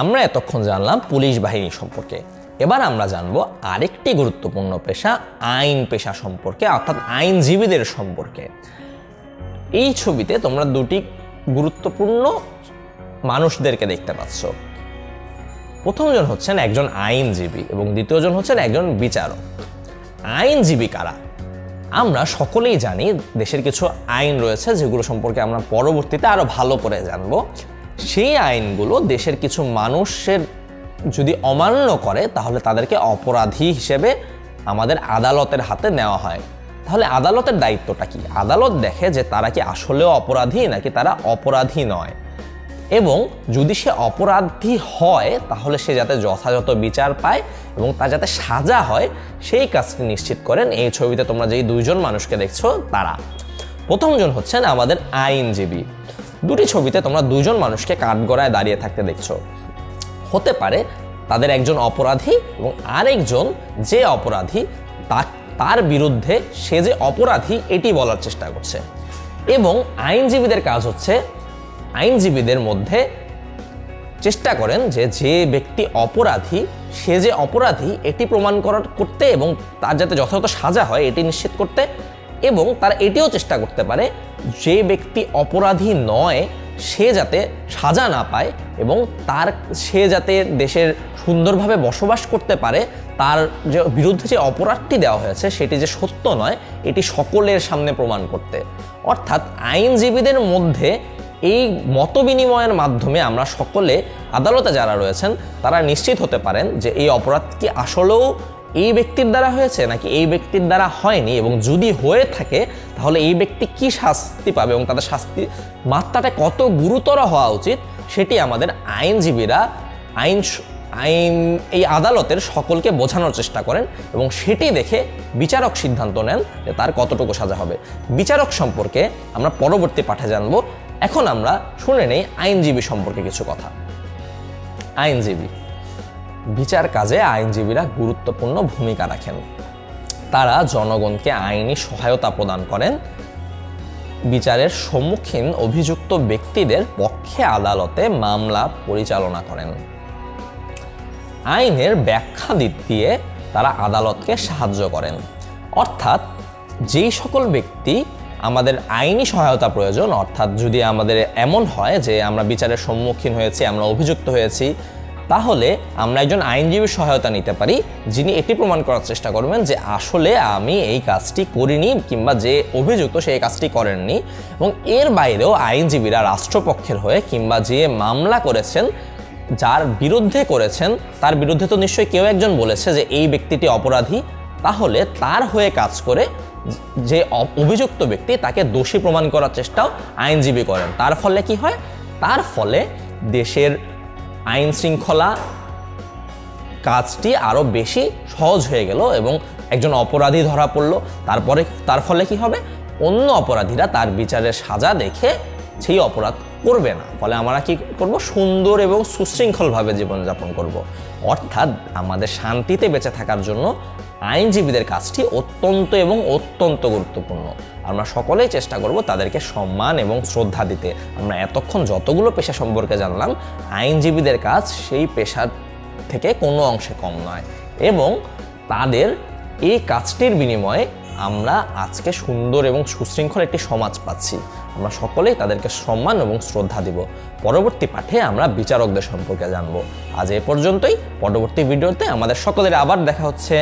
আমরা এতক্ষণ জানলাম পুলিশ বাহিনী সম্পর্কে। এবার আমরা জানবো আরেকটি গুরুত্বপূর্ণ পেশা আইন পেশা সম্পর্কে, অর্থাৎ আইনজীবীদের সম্পর্কে। এই ছবিতে তোমরা দুটি গুরুত্বপূর্ণ মানুষদেরকে দেখতে পাচ্ছ। প্রথমজন হচ্ছেন একজন আইনজীবী এবং দ্বিতীয়জন হচ্ছেন একজন বিচারক। আইনজীবী কারা? আমরা সকলেই জানি দেশের কিছু আইন রয়েছে যেগুলো সম্পর্কে আমরা পরবর্তীতে আরো ভালো করে জানবো। সেই আইনগুলো দেশের কিছু মানুষের যদি অমান্য করে তাহলে তাদেরকে অপরাধী হিসেবে আমাদের আদালতের হাতে নেওয়া হয়। তাহলে আদালতের দায়িত্বটা কি? আদালত দেখে যে তারা কি আসলেও অপরাধী নাকি তারা অপরাধী নয়, এবং যদি সে অপরাধী হয় তাহলে সে যাতে যথাযথ বিচার পায় এবং তার যাতে সাজা হয় সেই কাজটি নিশ্চিত করেন এই ছবিতে তোমরা যেই দুইজন মানুষকে দেখছো তারা। প্রথমজন হচ্ছেন আমাদের আইনজীবী। দুটি ছবিতে তোমরা দুজন মানুষকে কাঠগড়ায় দাঁড়িয়ে থাকতে দেখছো। হতে পারে তাদের একজন অপরাধী এবং আরেকজন যে অপরাধী তার বিরুদ্ধে সে যে অপরাধী এটি বলার চেষ্টা করছে। এবং আইনজীবীদের কাজ হচ্ছে আইনজীবীদের মধ্যে চেষ্টা করেন যে যে ব্যক্তি অপরাধী সে যে অপরাধী এটি প্রমাণ করতে এবং তার যাতে যথাযথ সাজা হয় এটি নিশ্চিত করতে, এবং তারা এটিও চেষ্টা করতে পারে যে ব্যক্তি অপরাধী নয় সে যাতে সাজা না পায় এবং সে যাতে দেশের সুন্দরভাবে বসবাস করতে পারে, তার যে বিরুদ্ধে যে অপরাধটি দেওয়া হয়েছে সেটি যে সত্য নয় এটি সকলের সামনে প্রমাণ করতে। অর্থাৎ আইনজীবীদের মধ্যে এই মতবিনিময়ের মাধ্যমে আমরা সকলে আদালতে যারা রয়েছেন তারা নিশ্চিত হতে পারেন যে এই অপরাধ কি আসলেও এই ব্যক্তির দ্বারা হয়েছে নাকি এই ব্যক্তির দ্বারা হয়নি, এবং যদি হয়ে থাকে তাহলে এই ব্যক্তি কি শাস্তি পাবে এবং তাদের শাস্তি মাত্রাটা কত গুরুতর হওয়া উচিত সেটি আমাদের আইনজীবীরা এই আদালতের সকলকে বোঝানোর চেষ্টা করেন এবং সেটি দেখে বিচারক সিদ্ধান্ত নেন যে তার কতটুকু সাজা হবে। বিচারক সম্পর্কে আমরা পরবর্তী পাঠে জানবো। এখন আমরা শুনে নেই আইনজীবী সম্পর্কে কিছু কথা। আইনজীবী বিচার কাজে আইনজীবীরা গুরুত্বপূর্ণ ভূমিকা রাখেন। তারা জনগণকে আইনি সহায়তা প্রদান করেন, বিচারের সম্মুখীন অভিযুক্ত ব্যক্তিদের পক্ষে আদালতে মামলা পরিচালনা করেন। আইনের ব্যাখ্যা দিয়ে তারা আদালতকে সাহায্য করেন। অর্থাৎ যেই সকল ব্যক্তি আমাদের আইনি সহায়তা প্রয়োজন, অর্থাৎ যদি আমাদের এমন হয় যে আমরা বিচারের সম্মুখীন হয়েছি, আমরা অভিযুক্ত হয়েছি, তাহলে আমরা একজন আইনজীবীর সহায়তা নিতে পারি যিনি এটি প্রমাণ করার চেষ্টা করবেন যে আসলে আমি এই কাজটি করিনি কিংবা যে অভিযুক্ত সেই কাজটি করেননি। এবং এর বাইরেও আইনজীবীরা রাষ্ট্রপক্ষের হয়ে কিংবা যে মামলা করেছেন, যার বিরুদ্ধে করেছেন তার বিরুদ্ধে তো নিশ্চয়ই কেউ একজন বলেছে যে এই ব্যক্তিটি অপরাধী, তাহলে তার হয়ে কাজ করে যে অভিযুক্ত ব্যক্তি তাকে দোষী প্রমাণ করার চেষ্টাও আইনজীবী করেন। তার ফলে কি হয়? তার ফলে দেশের আইন শৃঙ্খলা কাজটি আরো বেশি সহজ হয়ে গেল এবং একজন অপরাধী ধরা পড়লো। তার ফলে কি হবে? অন্য অপরাধীরা তার বিচারের সাজা দেখে সেই অপরাধ করবে না। ফলে আমরা কি করব? সুন্দর এবং সুশৃঙ্খলভাবে জীবনযাপন করব। অর্থাৎ আমাদের শান্তিতে বেঁচে থাকার জন্য আইনজীবীদের কাজটি অত্যন্ত গুরুত্বপূর্ণ। আমরা সকলেই চেষ্টা করব তাদেরকে সম্মান এবং শ্রদ্ধা দিতে। আমরা এতক্ষণ যতগুলো পেশা সম্পর্কে জানলাম, আইনজীবীদের কাজ সেই পেশার থেকে কোনো অংশে কম নয়, এবং তাদের এই কাজটির বিনিময়ে আমরা আজকে সুন্দর এবং সুশৃঙ্খল একটি সমাজ পাচ্ছি। আমরা সকলেই তাদেরকে সম্মান এবং শ্রদ্ধা দিব। পরবর্তী পাঠে আমরা বিচারকদের সম্পর্কে জানবো। আজ এ পর্যন্তই। পরবর্তী ভিডিওতে আমাদের সকলের আবার দেখা হচ্ছে।